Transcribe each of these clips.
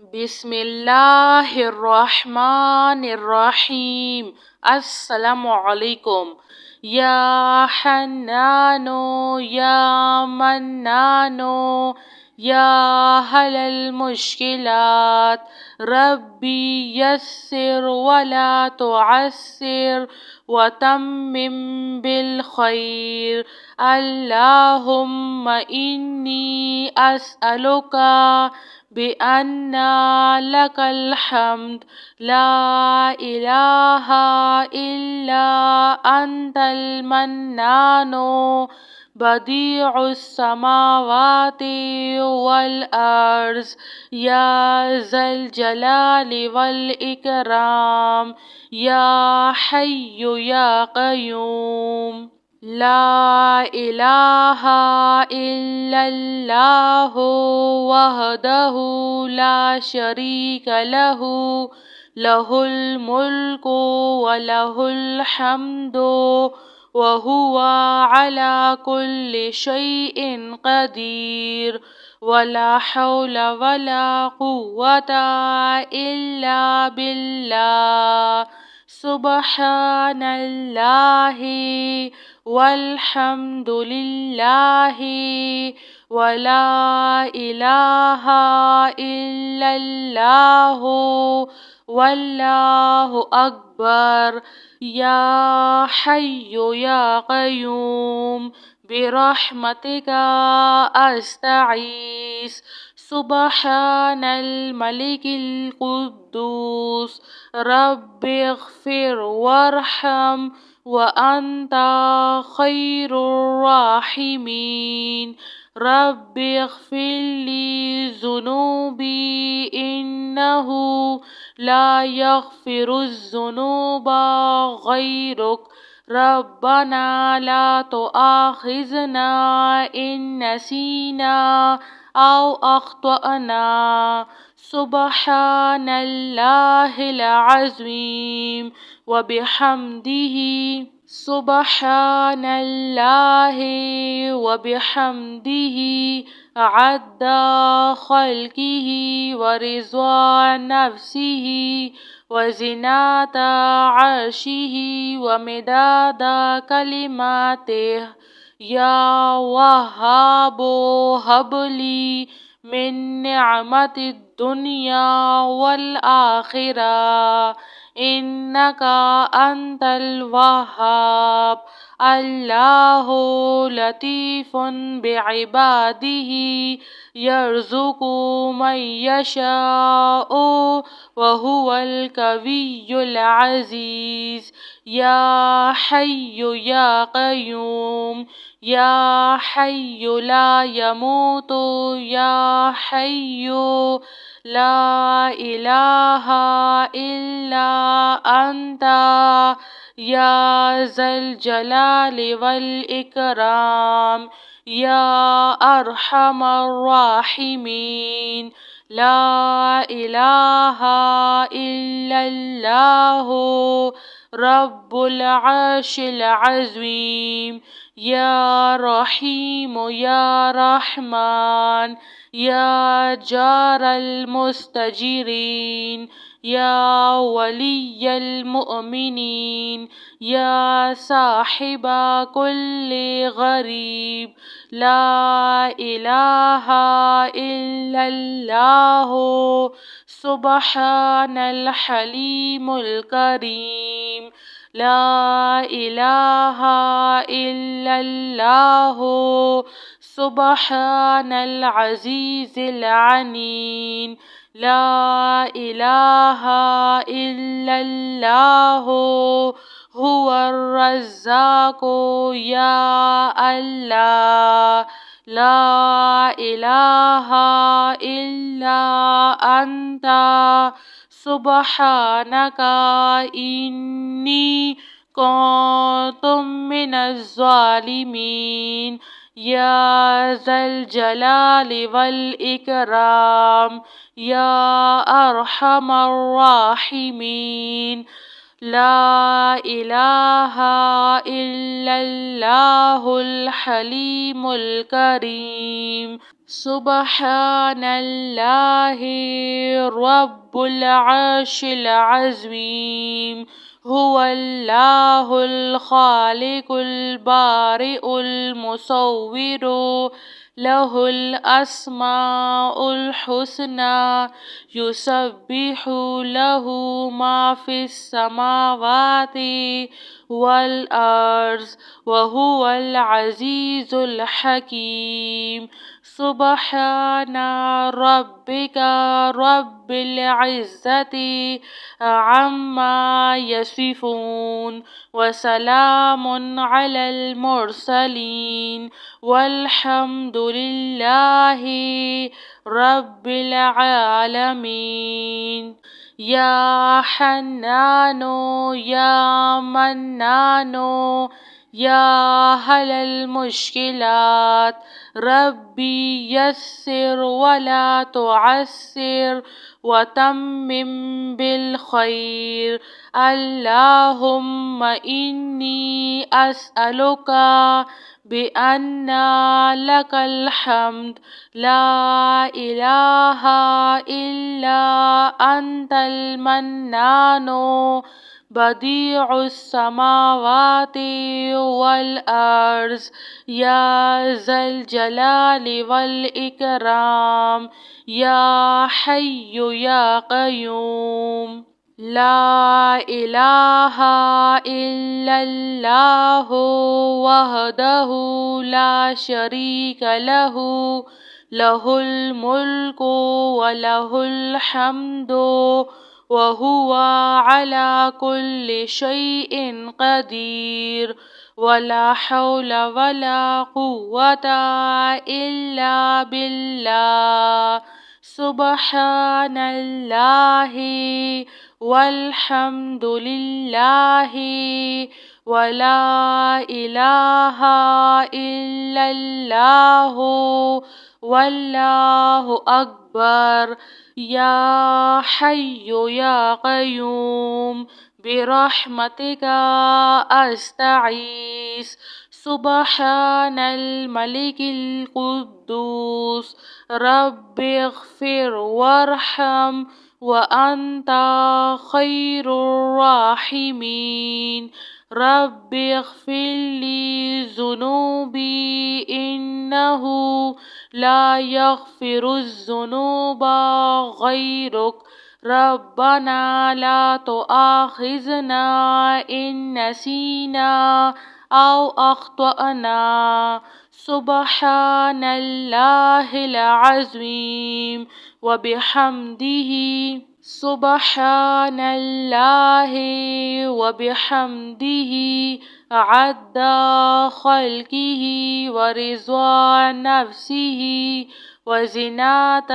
بسم اللہ الرحمن الرحیم۔ السلام علیکم۔ یا حنانو یا منانو یا حل المشکلات ربی یسر ولا تعسر وتمم بالخیر۔ اللہم انی اسألک بأن لك الحمد لا إله إلا أنت المنان بديع السماوات والأرض يا ذا الجلال والإكرام يا حي يا قيوم لا إله إلا الله وحده لا شريك له له الملك وله الحمد وهو على كل شيء قدير ولا حول ولا قوة إلا بالله سبحان الله والحمد لله ولا إله إلا الله والله أكبر يا حي يا قيوم برحمتك أستغيث سبحان الملك القدوس رب اغفر وارحم وأنت خير الراحمين رب اغفر لي ذنوبي إنه لا يغفر الذنوب غيرك ربنا لا تؤاخذنا إن نسينا أو أخطأنا سبحان الله العظيم وبحمده سبحان الله وبحمده عد خلقه ورضا نفسه وزنة عرشه ومداد كلماته يا وهاب هب لي من نعمة الدنيا والآخرة إنك أنت الوهاب الله لطيف بعباده يرزق من يشاء وهو القوي العزيز يا حي يا قيوم يا حي لا يموت يا حي لا إله إلا أنت يا ذا الجلال والإكرام يا أرحم الراحمين لا إله إلا الله رب العرش العظيم يا رحيم يا رحمن يا جار المستجيرين يا ولي المؤمنين يا صاحب كل غريب لا إله إلا الله سبحان الحليم الكريم لا إله إلا الله سبحان العزيز العنين لا إله إلا الله هو الرزاق يا الله لا إله إلا أنت سبحانك إني كنت من الظالمين يا ذا الجلال والإكرام يا أرحم الراحمين لا إله إلا الله الحليم الكريم. سبحان الله رب العرش العظيم. هو الله الخالق البارئ المصور، له الأسماء الحسنى، يسبح له ما في السماوات والأرض، وهو العزيز الحكيم. سبحان ربك رب العزة عما يصفون، وسلام على المرسلين، والحمد لله رب العالمين. يا حنان يا منان يا حل المشكلات، ربي يسر ولا تعسر، وتمم بالخير. اللهم إني أسألك بأن لك الحمد، لا إله إلا أنت المنان، بديع السماوات والأرض، يا ذا الجلال والإكرام، يا حي يا قيوم. لا إله إلا الله وحده لا شريك له، له الملك وله الحمد، وهو على كل شيء قدير. ولا حول ولا قوة إلا بالله. سبحان الله والحمد لله ولا إله إلا الله والله أكبر. يا حي يا قيوم برحمتك أستغيث. سبحان الملك القدوس، رب اغفر وارحم وأنت خير الراحمين. رب اغفر لي ذنوبي إنه لا يغفر الذنوب غيرك. ربنا لا تؤاخذنا إن نسينا أو أخطأنا. سبحان الله العظيم وبحمده، سبحان الله وبحمده عد خلقه ورضا نفسه وزنة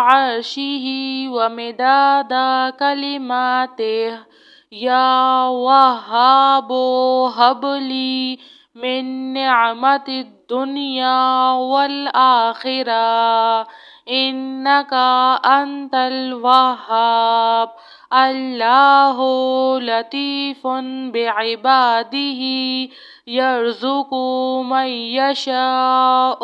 عرشه ومداد كلماته. يا وهاب هب لي من نعمة الدنيا والآخرة، إنك أنت الوهاب. الله لطيف بعباده، يرزق من يشاء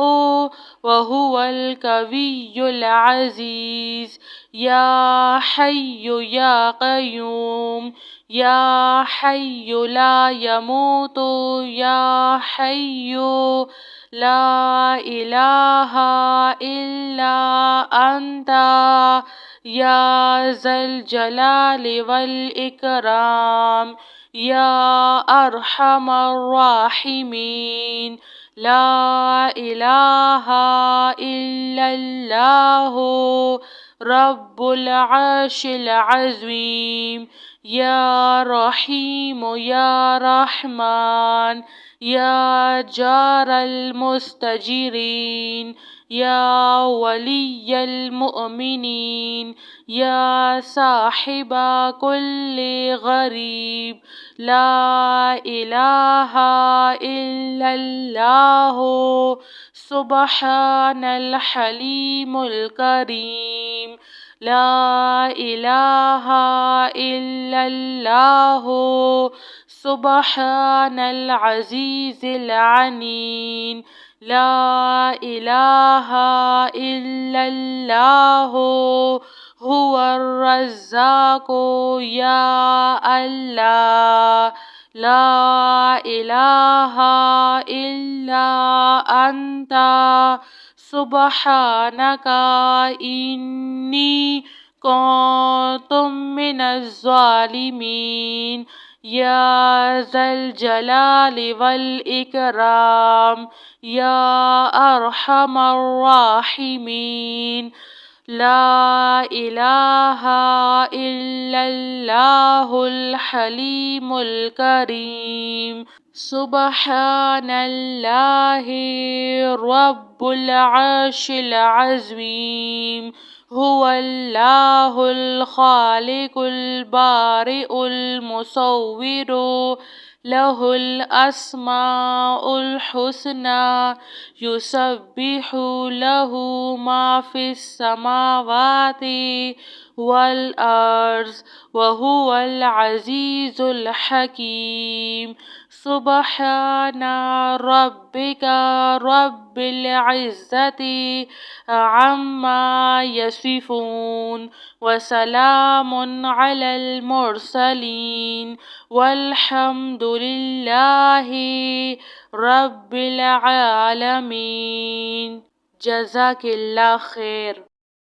وهو القوي العزيز. يا حي يا قيوم، يا حي لا يموت، يا حي لا إله إلا أنت، يا ذا الجلال والإكرام، يا أرحم الراحمين. لا إله إلا الله رب العرش العظيم. يا رحيم يا رحمن، يا جار المستجيرين، يا ولي المؤمنين، يا صاحب كل غريب. لا إله إلا الله. سبحان الحليم الكريم. لا إله إلا الله سبحان العزيز العليم لا إله إلا الله هو الرزاق يا الله لا إله إلا أنت سبحانك إني كنت من الظالمين يا ذا الجلال والإكرام يا أرحم الراحمين لا إله إلا الله الحليم الكريم سبحان الله رب العرش العظيم هو الله الخالق البارئ المصور له الأسماء الحسنى يسبح له ما في السماوات والأرض وهو العزيز الحكيم سبحان ربك رب العزة عما يصفون وسلام على المرسلين والحمد لله رب العالمين. جزاك اللہ خیر.